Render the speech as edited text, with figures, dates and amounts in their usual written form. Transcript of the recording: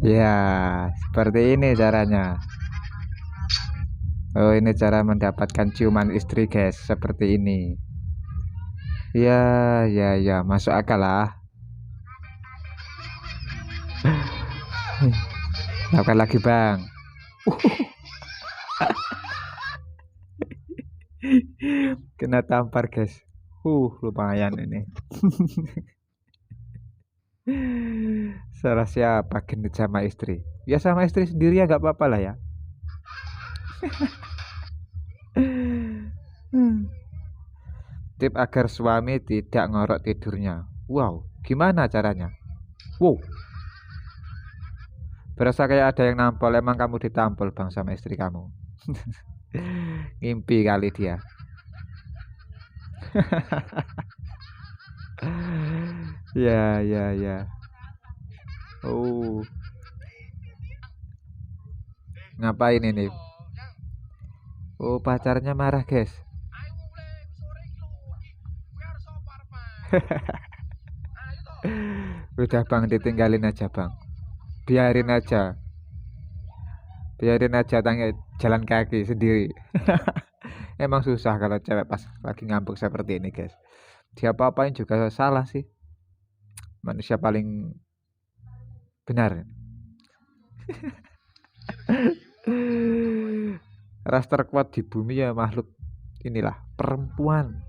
Ya, seperti ini caranya. Oh, ini cara mendapatkan ciuman istri, guys. Seperti ini. Ya, ya, ya, masuk akal lah. Lakukan lagi, Bang. Kena tampar, guys. Lumayan ini. Salah siapa genit sama istri? Ya sama istri sendiri ya nggak apa-apa lah ya. Hmm. Tip agar suami tidak ngorok tidurnya. Wow, gimana caranya? Wow, berasa kayak ada yang nampol. Emang kamu ditampol bang sama istri kamu? Ngimpi kali dia. Ya, ya, ya. Oh, ngapain ini? Oh, pacarnya marah, guys. Udah bang, ditinggalin aja bang. Biarin aja. Biarin aja tanya jalan kaki sendiri. Emang susah kalau cewek pas lagi ngambek seperti ini, guys. Dia apa-apain juga salah sih. Manusia paling benar. Ras terkuat di bumi ya makhluk inilah perempuan.